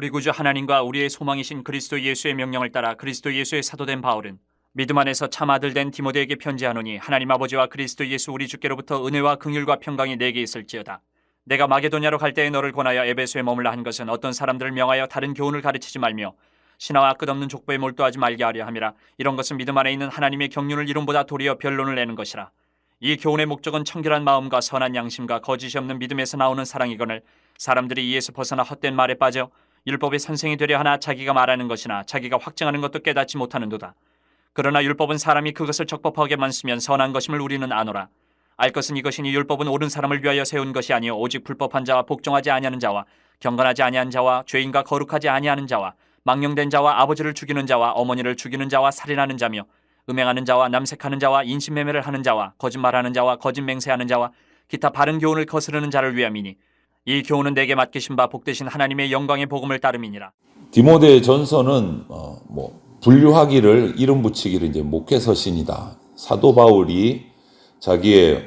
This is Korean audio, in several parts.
우리 구주 하나님과 우리의 소망이신 그리스도 예수의 명령을 따라 그리스도 예수의 사도된 바울은 믿음 안에서 참 아들 된 디모데에게 편지하노니 하나님 아버지와 그리스도 예수 우리 주께로부터 은혜와 긍휼과 평강이 내게 있을지어다. 내가 마게도냐로 갈 때에 너를 권하여 에베소에 머물라 한 것은 어떤 사람들을 명하여 다른 교훈을 가르치지 말며 신화와 끝없는 족보에 몰두하지 말게 하려 함이라. 이런 것은 믿음 안에 있는 하나님의 경륜을 이rum보다 도리어 변론을 내는 것이라. 이 교훈의 목적은 청결한 마음과 선한 양심과 거짓이 없는 믿음에서 나오는 사랑이거늘 사람들이 이에서 벗어나 헛된 말에 빠져 율법의 선생이 되려 하나 자기가 말하는 것이나 자기가 확증하는 것도 깨닫지 못하는도다. 그러나 율법은 사람이 그것을 적법하게만 쓰면 선한 것임을 우리는 아노라. 알 것은 이것이니 율법은 옳은 사람을 위하여 세운 것이 아니요 오직 불법한 자와 복종하지 아니하는 자와 경건하지 아니한 자와 죄인과 거룩하지 아니하는 자와 망령된 자와 아버지를 죽이는 자와 어머니를 죽이는 자와 살인하는 자며 음행하는 자와 남색하는 자와 인신매매를 하는 자와 거짓말하는 자와 거짓 맹세하는 자와 기타 바른 교훈을 거스르는 자를 위함이니 이 교훈은 내게 맡기신 바 복되신 하나님의 영광의 복음을 따름이니라. 디모데 전서는 분류하기를 이름 붙이기를 이제 목회서신이다. 사도 바울이 자기의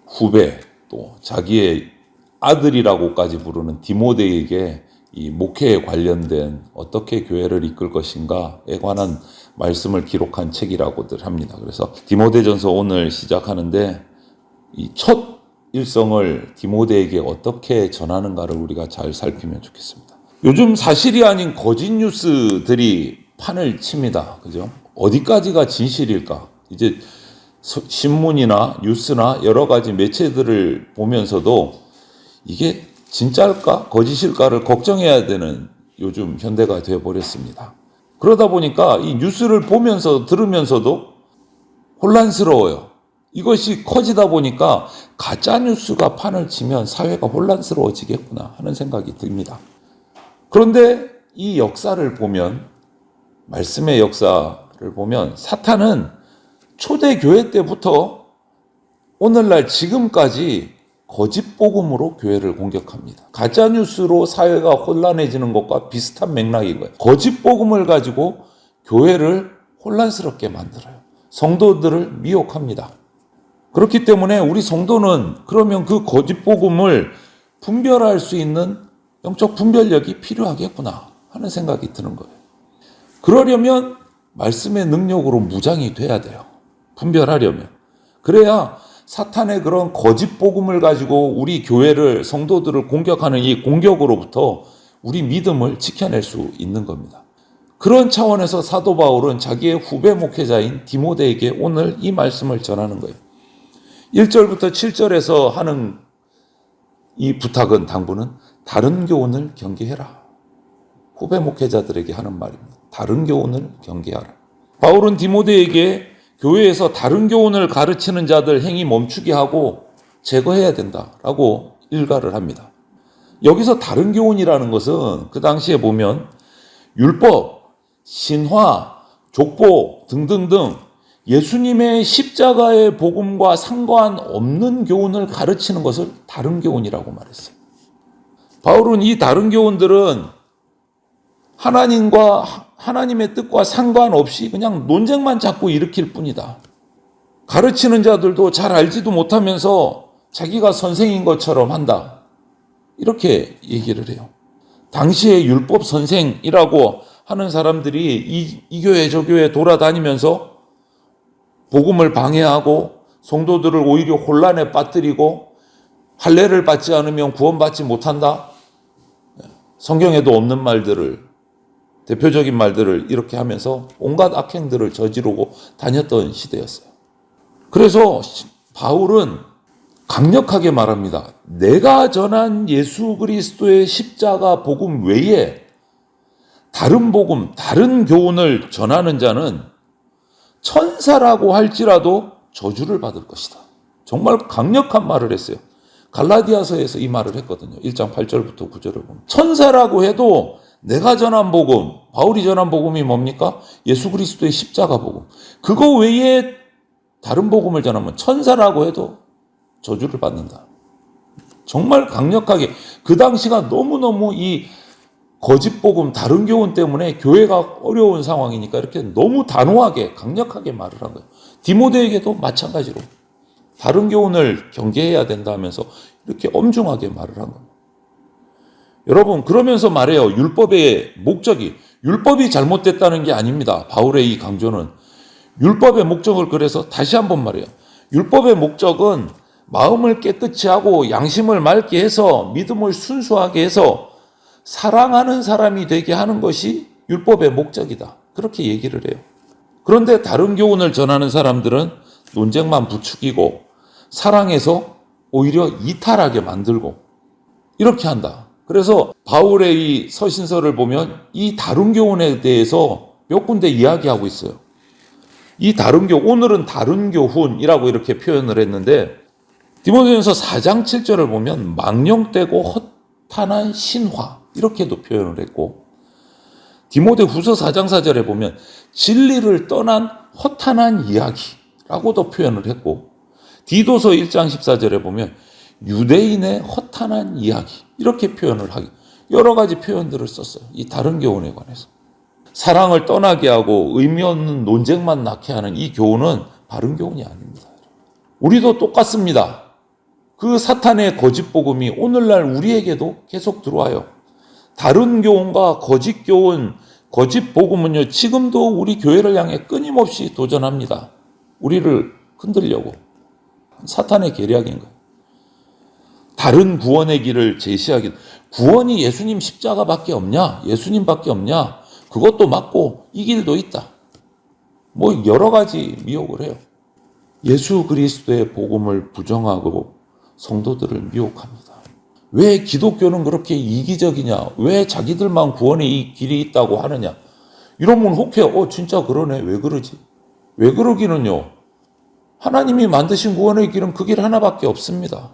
후배 또 자기의 아들이라고까지 부르는 디모데에게 이 목회에 관련된 어떻게 교회를 이끌 것인가에 관한 말씀을 기록한 책이라고들 합니다. 그래서 디모데전서 오늘 시작하는데 이 첫 일성을 디모데에게 어떻게 전하는가를 우리가 잘 살피면 좋겠습니다. 요즘 사실이 아닌 거짓 뉴스들이 판을 칩니다. 그죠? 어디까지가 진실일까? 이제 신문이나 뉴스나 여러 가지 매체들을 보면서도 이게 진짜일까? 거짓일까를 걱정해야 되는 요즘 현대가 되어버렸습니다. 그러다 보니까 이 뉴스를 보면서 들으면서도 혼란스러워요. 이것이 커지다 보니까 가짜뉴스가 판을 치면 사회가 혼란스러워지겠구나 하는 생각이 듭니다. 그런데 이 역사를 보면, 말씀의 역사를 보면 사탄은 초대교회 때부터 오늘날 지금까지 거짓 복음으로 교회를 공격합니다. 가짜뉴스로 사회가 혼란해지는 것과 비슷한 맥락인 거예요. 거짓 복음을 가지고 교회를 혼란스럽게 만들어요. 성도들을 미혹합니다. 그렇기 때문에 우리 성도는 그러면 그 거짓 복음을 분별할 수 있는 영적 분별력이 필요하겠구나 하는 생각이 드는 거예요. 그러려면 말씀의 능력으로 무장이 돼야 돼요. 분별하려면. 그래야 사탄의 그런 거짓 복음을 가지고 우리 교회를, 성도들을 공격하는 이 공격으로부터 우리 믿음을 지켜낼 수 있는 겁니다. 그런 차원에서 사도 바울은 자기의 후배 목회자인 디모데에게 오늘 이 말씀을 전하는 거예요. 1절부터 7절에서 하는 이 부탁은, 당부는 다른 교훈을 경계해라. 후배 목회자들에게 하는 말입니다. 다른 교훈을 경계하라. 바울은 디모데에게 교회에서 다른 교훈을 가르치는 자들 행위 멈추게 하고 제거해야 된다라고 일가를 합니다. 여기서 다른 교훈이라는 것은 그 당시에 보면 율법, 신화, 족보 등등등 예수님의 십자가의 복음과 상관없는 교훈을 가르치는 것을 다른 교훈이라고 말했어요. 바울은 이 다른 교훈들은 하나님의 뜻과 상관없이 그냥 논쟁만 자꾸 일으킬 뿐이다. 가르치는 자들도 잘 알지도 못하면서 자기가 선생인 것처럼 한다. 이렇게 얘기를 해요. 당시에 율법 선생이라고 하는 사람들이 이 교회 저 교회 돌아다니면서 복음을 방해하고 성도들을 오히려 혼란에 빠뜨리고 할례를 받지 않으면 구원받지 못한다. 성경에도 없는 말들을, 대표적인 말들을 이렇게 하면서 온갖 악행들을 저지르고 다녔던 시대였어요. 그래서 바울은 강력하게 말합니다. 내가 전한 예수 그리스도의 십자가 복음 외에 다른 복음, 다른 교훈을 전하는 자는 천사라고 할지라도 저주를 받을 것이다. 정말 강력한 말을 했어요. 갈라디아서에서 이 말을 했거든요. 1장 8절부터 9절을 보면. 천사라고 해도 내가 전한 복음, 바울이 전한 복음이 뭡니까? 예수 그리스도의 십자가 복음. 그거 외에 다른 복음을 전하면 천사라고 해도 저주를 받는다. 정말 강력하게, 그 당시가 너무너무 이 거짓 복음, 다른 교훈 때문에 교회가 어려운 상황이니까 이렇게 너무 단호하게, 강력하게 말을 한 거예요. 디모데에게도 마찬가지로 다른 교훈을 경계해야 된다 하면서 이렇게 엄중하게 말을 한 겁니다. 여러분, 그러면서 말해요. 율법의 목적이, 율법이 잘못됐다는 게 아닙니다. 바울의 이 강조는. 율법의 목적을 그래서 다시 한번 말해요. 율법의 목적은 마음을 깨끗이 하고 양심을 맑게 해서 믿음을 순수하게 해서 사랑하는 사람이 되게 하는 것이 율법의 목적이다. 그렇게 얘기를 해요. 그런데 다른 교훈을 전하는 사람들은 논쟁만 부추기고 사랑해서 오히려 이탈하게 만들고 이렇게 한다. 그래서 바울의 이 서신서를 보면 이 다른 교훈에 대해서 몇 군데 이야기하고 있어요. 이 다른 교훈, 오늘은 다른 교훈이라고 이렇게 표현을 했는데 디모데전서 4장 7절을 보면 망령되고 허탄한 신화 이렇게도 표현을 했고 디모데 후서 4장 4절에 보면 진리를 떠난 허탄한 이야기라고도 표현을 했고 디도서 1장 14절에 보면 유대인의 허탄한 이야기 이렇게 표현을 하기 여러 가지 표현들을 썼어요. 이 다른 교훈에 관해서. 사랑을 떠나게 하고 의미 없는 논쟁만 낳게 하는 이 교훈은 바른 교훈이 아닙니다. 우리도 똑같습니다. 그 사탄의 거짓 복음이 오늘날 우리에게도 계속 들어와요. 다른 교훈과 거짓 교훈, 거짓 복음은요, 지금도 우리 교회를 향해 끊임없이 도전합니다. 우리를 흔들려고. 사탄의 계략인 거예요. 다른 구원의 길을 제시하기. 구원이 예수님 십자가밖에 없냐? 예수님밖에 없냐? 그것도 맞고 이 길도 있다. 뭐 여러 가지 미혹을 해요. 예수 그리스도의 복음을 부정하고 성도들을 미혹합니다. 왜 기독교는 그렇게 이기적이냐? 왜 자기들만 구원의 이 길이 있다고 하느냐? 이러면 혹해요. 진짜 그러네. 왜 그러지? 왜 그러기는요? 하나님이 만드신 구원의 길은 그 길 하나밖에 없습니다.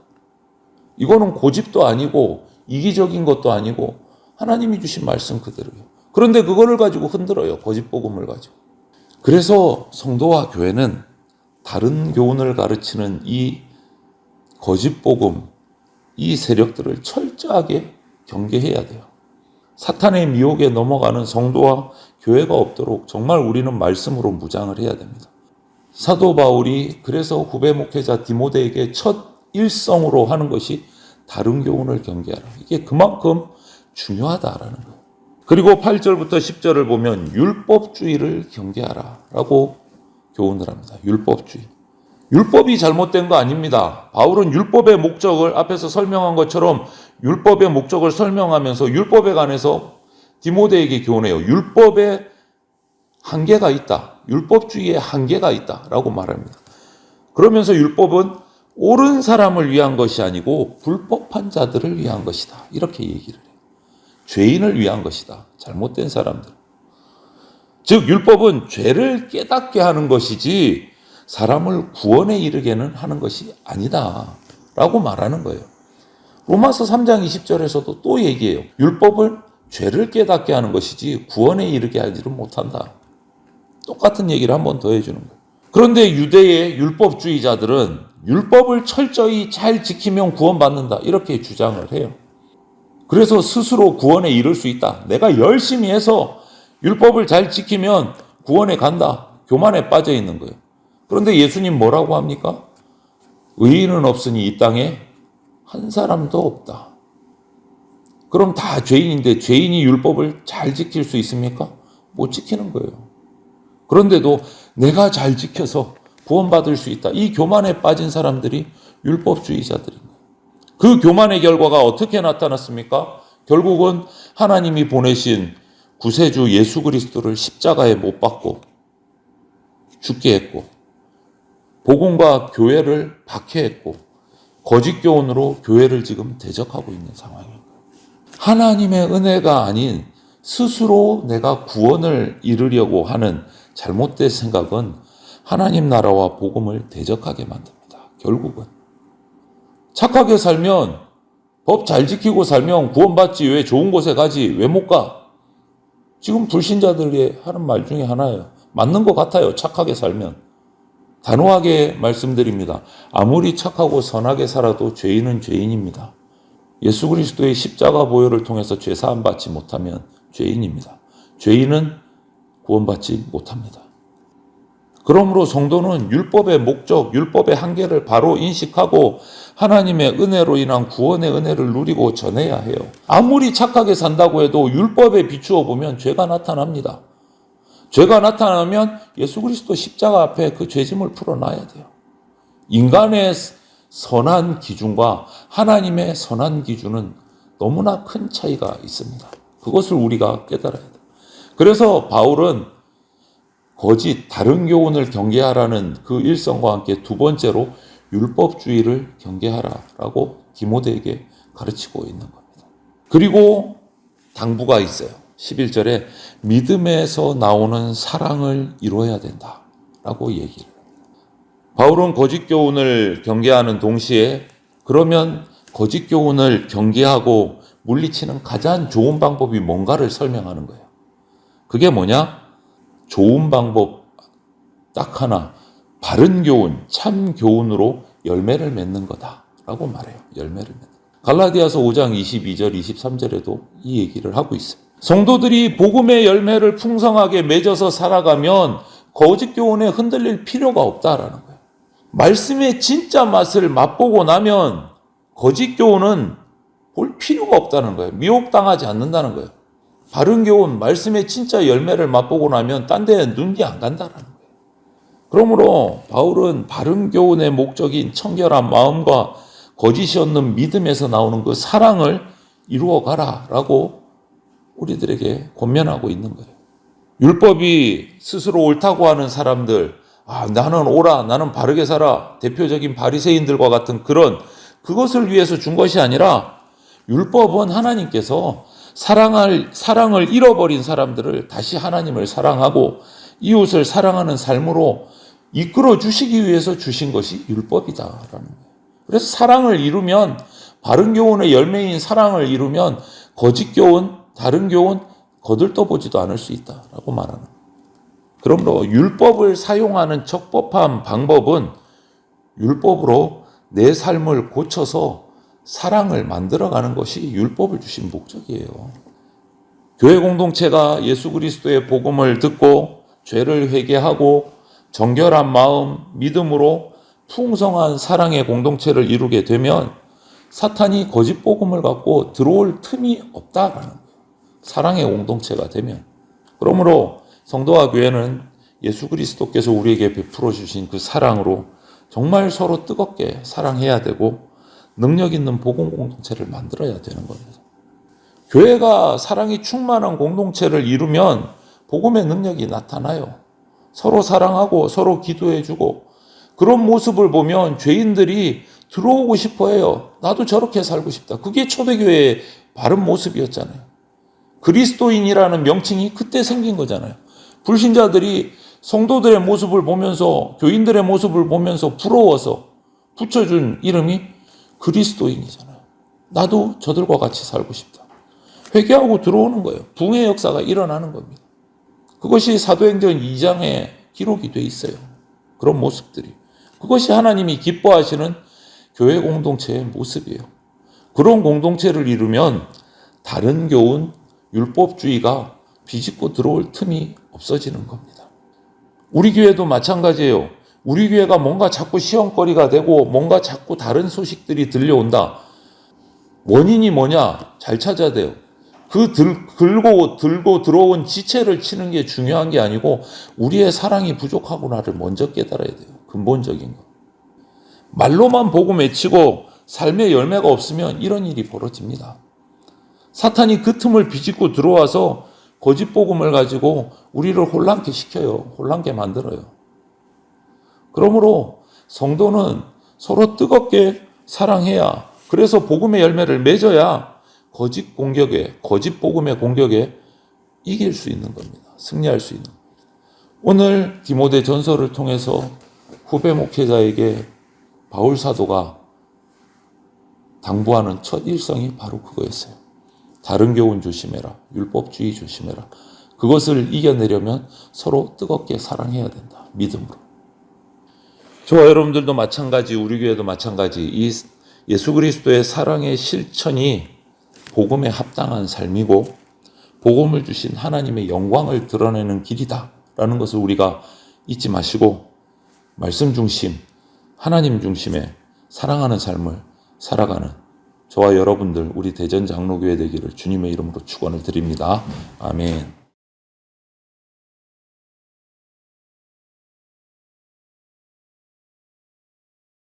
이거는 고집도 아니고 이기적인 것도 아니고 하나님이 주신 말씀 그대로예요. 그런데 그거를 가지고 흔들어요. 거짓 복음을 가지고. 그래서 성도와 교회는 다른 교훈을 가르치는 이 거짓 복음, 이 세력들을 철저하게 경계해야 돼요. 사탄의 미혹에 넘어가는 성도와 교회가 없도록 정말 우리는 말씀으로 무장을 해야 됩니다. 사도 바울이 그래서 후배 목회자 디모데에게 첫 일성으로 하는 것이 다른 교훈을 경계하라. 이게 그만큼 중요하다라는 거예요. 그리고 8절부터 10절을 보면 율법주의를 경계하라 라고 교훈을 합니다. 율법주의. 율법이 잘못된 거 아닙니다. 바울은 율법의 목적을 앞에서 설명한 것처럼 율법의 목적을 설명하면서 율법에 관해서 디모데에게 교훈해요. 율법에 한계가 있다. 율법주의에 한계가 있다라고 말합니다. 그러면서 율법은 옳은 사람을 위한 것이 아니고 불법한 자들을 위한 것이다. 이렇게 얘기를 해요. 죄인을 위한 것이다. 잘못된 사람들. 즉 율법은 죄를 깨닫게 하는 것이지 사람을 구원에 이르게는 하는 것이 아니다 라고 말하는 거예요. 로마서 3장 20절에서도 또 얘기해요. 율법은 죄를 깨닫게 하는 것이지 구원에 이르게 하지를 못한다. 똑같은 얘기를 한 번 더 해주는 거예요. 그런데 유대의 율법주의자들은 율법을 철저히 잘 지키면 구원받는다 이렇게 주장을 해요. 그래서 스스로 구원에 이를 수 있다. 내가 열심히 해서 율법을 잘 지키면 구원에 간다. 교만에 빠져 있는 거예요. 그런데 예수님 뭐라고 합니까? 의인은 없으니 이 땅에 한 사람도 없다. 그럼 다 죄인인데 죄인이 율법을 잘 지킬 수 있습니까? 못 지키는 거예요. 그런데도 내가 잘 지켜서 구원받을 수 있다. 이 교만에 빠진 사람들이 율법주의자들인 거예요. 그 교만의 결과가 어떻게 나타났습니까? 결국은 하나님이 보내신 구세주 예수 그리스도를 십자가에 못 박고 죽게 했고 복음과 교회를 박해했고 거짓 교훈으로 교회를 지금 대적하고 있는 상황입니다. 하나님의 은혜가 아닌 스스로 내가 구원을 이루려고 하는 잘못된 생각은 하나님 나라와 복음을 대적하게 만듭니다. 결국은 착하게 살면 법 잘 지키고 살면 구원받지 왜 좋은 곳에 가지 왜 못 가? 지금 불신자들이 하는 말 중에 하나예요. 맞는 것 같아요. 착하게 살면. 단호하게 말씀드립니다. 아무리 착하고 선하게 살아도 죄인은 죄인입니다. 예수 그리스도의 십자가 보혈을 통해서 죄 사함 받지 못하면 죄인입니다. 죄인은 구원받지 못합니다. 그러므로 성도는 율법의 목적, 율법의 한계를 바로 인식하고 하나님의 은혜로 인한 구원의 은혜를 누리고 전해야 해요. 아무리 착하게 산다고 해도 율법에 비추어 보면 죄가 나타납니다. 죄가 나타나면 예수 그리스도 십자가 앞에 그 죄짐을 풀어놔야 돼요. 인간의 선한 기준과 하나님의 선한 기준은 너무나 큰 차이가 있습니다. 그것을 우리가 깨달아야 돼요. 그래서 바울은 거짓, 다른 교훈을 경계하라는 그 일성과 함께 두 번째로 율법주의를 경계하라라고 디모데에게 가르치고 있는 겁니다. 그리고 당부가 있어요. 11절에 믿음에서 나오는 사랑을 이루어야 된다라고 얘기를 합니다. 바울은 거짓 교훈을 경계하는 동시에 그러면 거짓 교훈을 경계하고 물리치는 가장 좋은 방법이 뭔가를 설명하는 거예요. 그게 뭐냐? 좋은 방법 딱 하나, 바른 교훈, 참 교훈으로 열매를 맺는 거다라고 말해요. 열매를 맺는 거. 갈라디아서 5장 22절, 23절에도 이 얘기를 하고 있어요. 성도들이 복음의 열매를 풍성하게 맺어서 살아가면 거짓 교훈에 흔들릴 필요가 없다라는 거예요. 말씀의 진짜 맛을 맛보고 나면 거짓 교훈은 볼 필요가 없다는 거예요. 미혹당하지 않는다는 거예요. 바른 교훈, 말씀의 진짜 열매를 맛보고 나면 딴 데 눈이 안 간다는 거예요. 그러므로 바울은 바른 교훈의 목적인 청결한 마음과 거짓이 없는 믿음에서 나오는 그 사랑을 이루어가라라고 우리들에게 권면하고 있는 거예요. 율법이 스스로 옳다고 하는 사람들, 나는 옳아, 나는 바르게 살아, 대표적인 바리새인들과 같은 그것을 위해서 준 것이 아니라 율법은 하나님께서 사랑을 잃어버린 사람들을 다시 하나님을 사랑하고 이웃을 사랑하는 삶으로 이끌어 주시기 위해서 주신 것이 율법이다라는 거예요. 그래서 사랑을 이루면, 바른 교훈의 열매인 사랑을 이루면 거짓 교훈, 다른 교훈 거들떠보지도 않을 수 있다라고 말하는 거예요. 그러므로 율법을 사용하는 적법한 방법은 율법으로 내 삶을 고쳐서 사랑을 만들어가는 것이 율법을 주신 목적이에요. 교회 공동체가 예수 그리스도의 복음을 듣고 죄를 회개하고 정결한 마음, 믿음으로 풍성한 사랑의 공동체를 이루게 되면 사탄이 거짓 복음을 갖고 들어올 틈이 없다라는 거예요. 사랑의 공동체가 되면. 그러므로 성도와 교회는 예수 그리스도께서 우리에게 베풀어 주신 그 사랑으로 정말 서로 뜨겁게 사랑해야 되고 능력 있는 복음 공동체를 만들어야 되는 겁니다. 교회가 사랑이 충만한 공동체를 이루면 복음의 능력이 나타나요. 서로 사랑하고 서로 기도해주고 그런 모습을 보면 죄인들이 들어오고 싶어 해요. 나도 저렇게 살고 싶다. 그게 초대교회의 바른 모습이었잖아요. 그리스도인이라는 명칭이 그때 생긴 거잖아요. 불신자들이 성도들의 모습을 보면서, 교인들의 모습을 보면서 부러워서 붙여준 이름이 그리스도인이잖아요. 나도 저들과 같이 살고 싶다. 회개하고 들어오는 거예요. 부흥의 역사가 일어나는 겁니다. 그것이 사도행전 2장에 기록이 돼 있어요. 그런 모습들이. 그것이 하나님이 기뻐하시는 교회 공동체의 모습이에요. 그런 공동체를 이루면 다른 교훈, 율법주의가 비집고 들어올 틈이 없어지는 겁니다. 우리 교회도 마찬가지예요. 우리 교회가 뭔가 자꾸 시험거리가 되고 뭔가 자꾸 다른 소식들이 들려온다. 원인이 뭐냐? 잘 찾아야 돼요. 들고 들어온 지체를 치는 게 중요한 게 아니고 우리의 사랑이 부족하구나를 먼저 깨달아야 돼요. 근본적인 거. 말로만 복음 외치고 삶의 열매가 없으면 이런 일이 벌어집니다. 사탄이 그 틈을 비집고 들어와서 거짓 복음을 가지고 우리를 혼란케 시켜요. 혼란케 만들어요. 그러므로 성도는 서로 뜨겁게 사랑해야, 그래서 복음의 열매를 맺어야 거짓 공격에, 거짓 복음의 공격에 이길 수 있는 겁니다. 승리할 수 있는 겁니다. 오늘 디모데 전서를 통해서 후배 목회자에게 바울 사도가 당부하는 첫 일성이 바로 그거였어요. 다른 교훈 조심해라. 율법주의 조심해라. 그것을 이겨내려면 서로 뜨겁게 사랑해야 된다. 믿음으로. 저와 여러분들도 마찬가지, 우리 교회도 마찬가지, 이 예수 그리스도의 사랑의 실천이 복음에 합당한 삶이고 복음을 주신 하나님의 영광을 드러내는 길이다 라는 것을 우리가 잊지 마시고 말씀 중심, 하나님 중심의 사랑하는 삶을 살아가는 저와 여러분들 우리 대전 장로교회 되기를 주님의 이름으로 축원을 드립니다. 아멘.